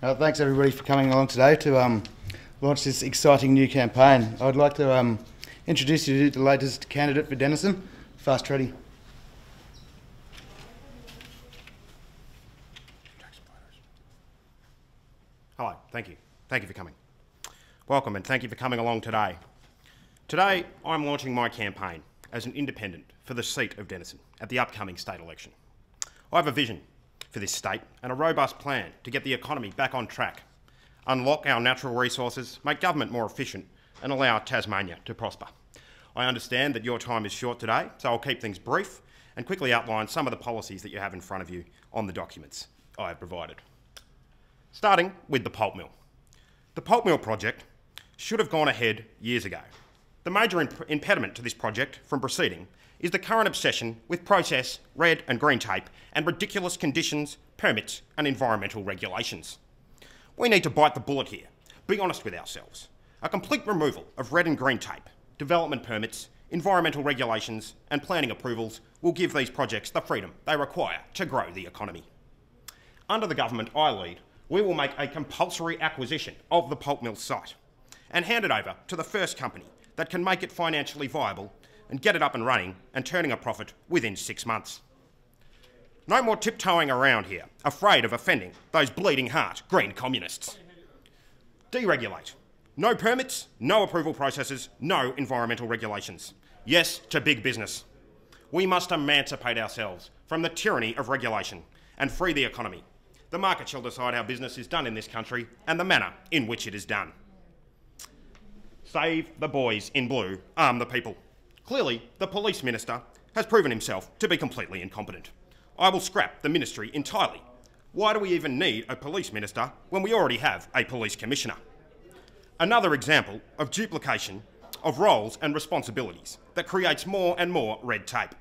Thanks everybody for coming along today to launch this exciting new campaign. I'd like to introduce you to the latest candidate for Denison, Fast Freddy. Hello, thank you. Thank you for coming. Welcome and thank you for coming along today. Today, I'm launching my campaign as an independent for the seat of Denison at the upcoming state election. I have a vision for this state and a robust plan to get the economy back on track, unlock our natural resources, make government more efficient and allow Tasmania to prosper. I understand that your time is short today, so I'll keep things brief and quickly outline some of the policies that you have in front of you on the documents I have provided. Starting with the pulp mill. The pulp mill project should have gone ahead years ago. The major impediment to this project from proceeding is the current obsession with process, red and green tape, and ridiculous conditions, permits and environmental regulations. We need to bite the bullet here, be honest with ourselves. A complete removal of red and green tape, development permits, environmental regulations and planning approvals will give these projects the freedom they require to grow the economy. Under the government I lead, we will make a compulsory acquisition of the pulp mill site and hand it over to the first company that can make it financially viable and get it up and running and turning a profit within 6 months. No more tiptoeing around here, afraid of offending those bleeding heart green communists. Deregulate. No permits, no approval processes, no environmental regulations. Yes to big business. We must emancipate ourselves from the tyranny of regulation and free the economy. The market shall decide how business is done in this country and the manner in which it is done. Save the boys in blue, arm the people. Clearly, the police minister has proven himself to be completely incompetent. I will scrap the ministry entirely. Why do we even need a police minister when we already have a police commissioner? Another example of duplication of roles and responsibilities that creates more and more red tape.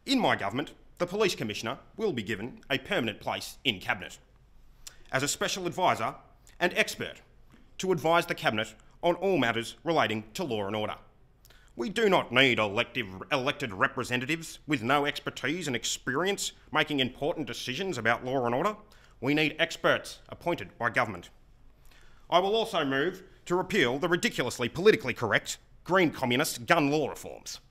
In my government, the police commissioner will be given a permanent place in cabinet as a special advisor and expert to advise the cabinet on all matters relating to law and order. We do not need elected representatives with no expertise and experience making important decisions about law and order. We need experts appointed by government. I will also move to repeal the ridiculously politically correct Green Communist gun law reforms.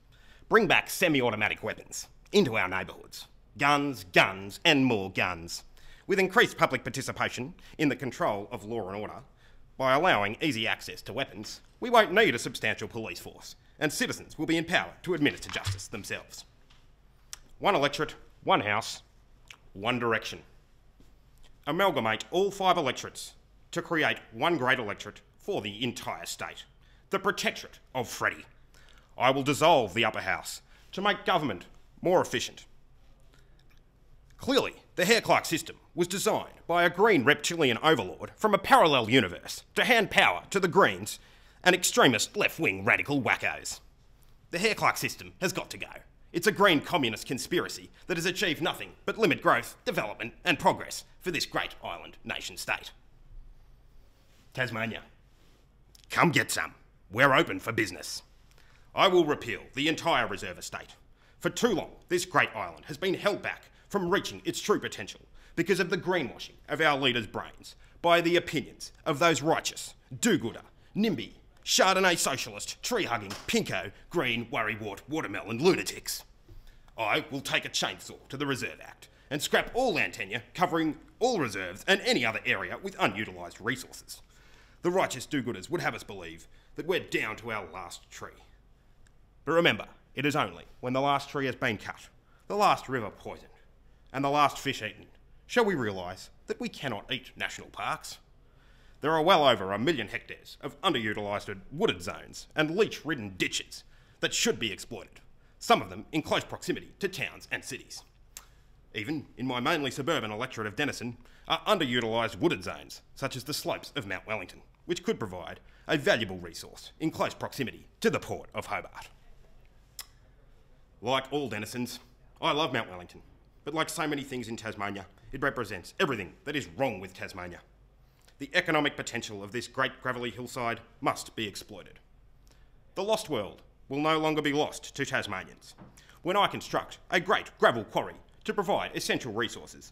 Bring back semi-automatic weapons into our neighbourhoods. Guns, guns and more guns. With increased public participation in the control of law and order, by allowing easy access to weapons, we won't need a substantial police force and citizens will be empowered to administer justice themselves. One electorate, one house, one direction. Amalgamate all 5 electorates to create one great electorate for the entire state, the protectorate of Freddy. I will dissolve the upper house to make government more efficient. Clearly, the hair clerk system was designed by a green reptilian overlord from a parallel universe to hand power to the Greens and extremist left-wing radical wackos. The hair clerk system has got to go. It's a green communist conspiracy that has achieved nothing but limit growth, development and progress for this great island nation state. Tasmania, come get some. We're open for business. I will repeal the entire reserve estate. For too long, this great island has been held back from reaching its true potential because of the greenwashing of our leaders' brains by the opinions of those righteous, do-gooder, NIMBY, Chardonnay socialist, tree-hugging, pinko, green, worrywart, watermelon lunatics. I will take a chainsaw to the Reserve Act and scrap all land tenure covering all reserves and any other area with unutilised resources. The righteous do-gooders would have us believe that we're down to our last tree. But remember, it is only when the last tree has been cut, the last river poisoned, and the last fish eaten, shall we realise that we cannot eat national parks. There are well over 1 million hectares of underutilised wooded zones and leech-ridden ditches that should be exploited, some of them in close proximity to towns and cities. Even in my mainly suburban electorate of Denison are underutilised wooded zones, such as the slopes of Mount Wellington, which could provide a valuable resource in close proximity to the port of Hobart. Like all Denisons, I love Mount Wellington, but like so many things in Tasmania, it represents everything that is wrong with Tasmania. The economic potential of this great gravelly hillside must be exploited. The lost world will no longer be lost to Tasmanians when I construct a great gravel quarry to provide essential resources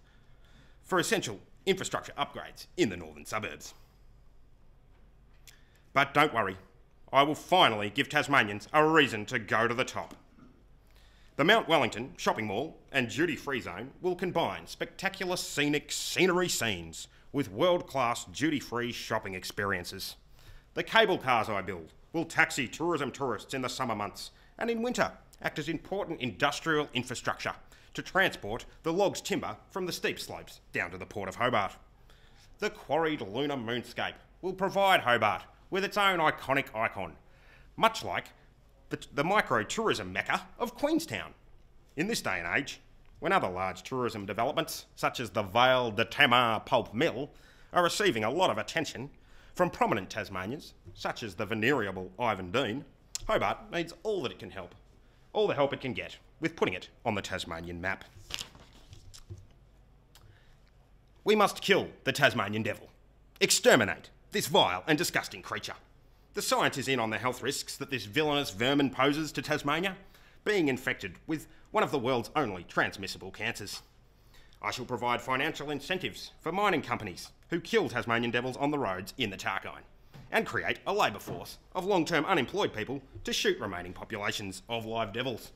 for essential infrastructure upgrades in the northern suburbs. But don't worry, I will finally give Tasmanians a reason to go to the top. The Mount Wellington shopping mall and duty-free zone will combine spectacular scenic scenery scenes with world-class duty-free shopping experiences. The cable cars I build will taxi tourism tourists in the summer months and in winter act as important industrial infrastructure to transport the logs timber from the steep slopes down to the Port of Hobart. The quarried lunar moonscape will provide Hobart with its own iconic icon, much like the micro-tourism mecca of Queenstown. In this day and age, when other large tourism developments, such as the Vale de Tamar Pulp Mill, are receiving a lot of attention from prominent Tasmanians, such as the venerable Ivan Dean, Hobart needs all that it can help, all the help it can get, with putting it on the Tasmanian map. We must kill the Tasmanian devil. Exterminate this vile and disgusting creature. The science is in on the health risks that this villainous vermin poses to Tasmania, being infected with one of the world's only transmissible cancers. I shall provide financial incentives for mining companies who kill Tasmanian devils on the roads in the Tarkine, and create a labour force of long-term unemployed people to shoot remaining populations of live devils.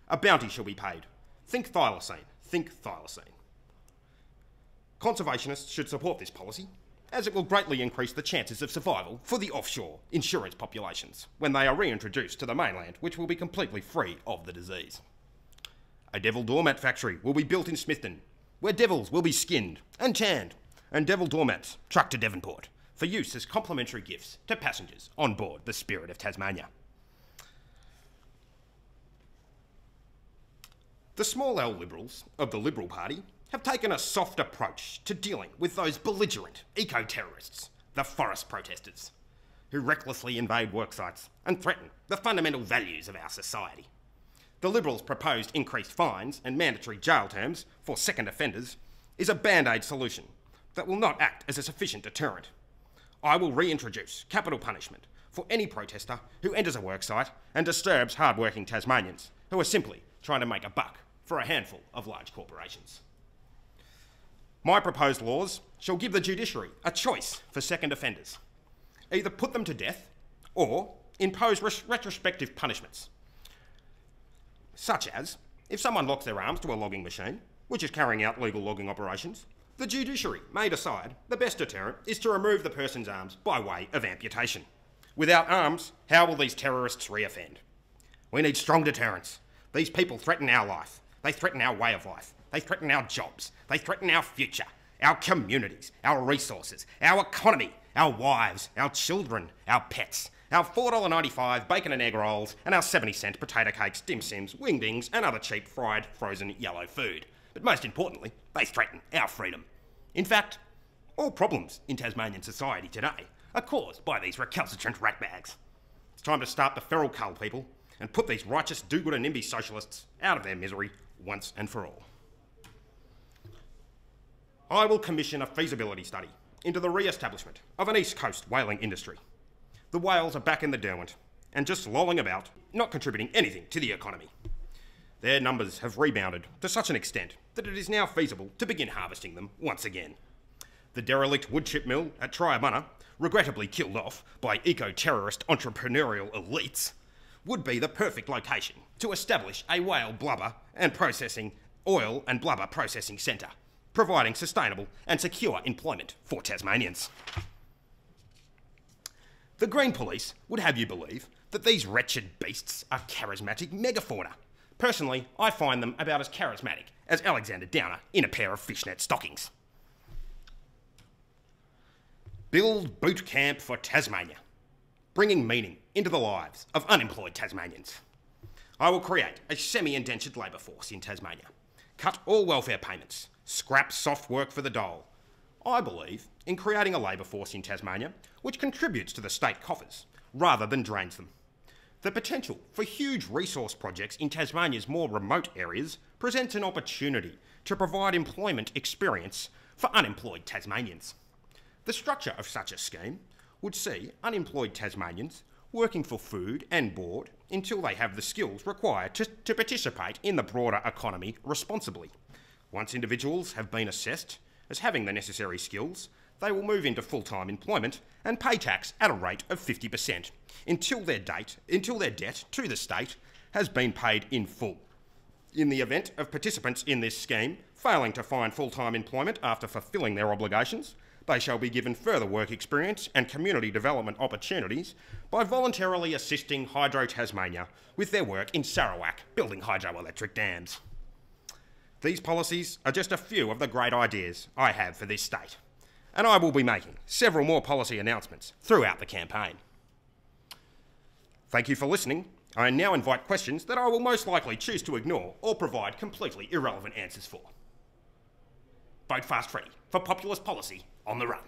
A bounty shall be paid. Think thylacine. Think thylacine. Conservationists should support this policy, as it will greatly increase the chances of survival for the offshore insurance populations when they are reintroduced to the mainland, which will be completely free of the disease. A devil doormat factory will be built in Smithton, where devils will be skinned and tanned, and devil doormats trucked to Devonport for use as complimentary gifts to passengers on board the Spirit of Tasmania. The small L Liberals of the Liberal Party have taken a soft approach to dealing with those belligerent eco-terrorists, the forest protesters, who recklessly invade worksites and threaten the fundamental values of our society. The Liberals' proposed increased fines and mandatory jail terms for second offenders is a band-aid solution that will not act as a sufficient deterrent. I will reintroduce capital punishment for any protester who enters a worksite and disturbs hard-working Tasmanians who are simply trying to make a buck for a handful of large corporations. My proposed laws shall give the judiciary a choice for second offenders. Either put them to death or impose retrospective punishments, such as if someone locks their arms to a logging machine, which is carrying out legal logging operations, the judiciary may decide the best deterrent is to remove the person's arms by way of amputation. Without arms, how will these terrorists reoffend? We need strong deterrents. These people threaten our life. They threaten our way of life. They threaten our jobs. They threaten our future, our communities, our resources, our economy, our wives, our children, our pets, our $4.95 bacon and egg rolls, and our 70-cent potato cakes, dim sims, wingdings, and other cheap fried, frozen, yellow food. But most importantly, they threaten our freedom. In fact, all problems in Tasmanian society today are caused by these recalcitrant ratbags. It's time to start the feral cull, people, and put these righteous do-good and NIMBY socialists out of their misery once and for all. I will commission a feasibility study into the re-establishment of an East Coast whaling industry. The whales are back in the Derwent and just lolling about, not contributing anything to the economy. Their numbers have rebounded to such an extent that it is now feasible to begin harvesting them once again. The derelict woodchip mill at Triabunna, regrettably killed off by eco-terrorist entrepreneurial elites, would be the perfect location to establish a whale blubber and processing oil and blubber processing centre, providing sustainable and secure employment for Tasmanians. The Green Police would have you believe that these wretched beasts are charismatic megafauna. Personally, I find them about as charismatic as Alexander Downer in a pair of fishnet stockings. Build boot camp for Tasmania, bringing meaning into the lives of unemployed Tasmanians. I will create a semi-indentured labour force in Tasmania, cut all welfare payments, scrap soft work for the dole. I believe in creating a labour force in Tasmania which contributes to the state coffers rather than drains them. The potential for huge resource projects in Tasmania's more remote areas presents an opportunity to provide employment experience for unemployed Tasmanians. The structure of such a scheme would see unemployed Tasmanians working for food and board until they have the skills required to participate in the broader economy responsibly. Once individuals have been assessed as having the necessary skills, they will move into full-time employment and pay tax at a rate of 50% until their debt to the state has been paid in full. In the event of participants in this scheme failing to find full-time employment after fulfilling their obligations, they shall be given further work experience and community development opportunities by voluntarily assisting Hydro Tasmania with their work in Sarawak building hydroelectric dams. These policies are just a few of the great ideas I have for this state, and I will be making several more policy announcements throughout the campaign. Thank you for listening. I now invite questions that I will most likely choose to ignore or provide completely irrelevant answers for. Vote Fast Freddy for populist policy on the run.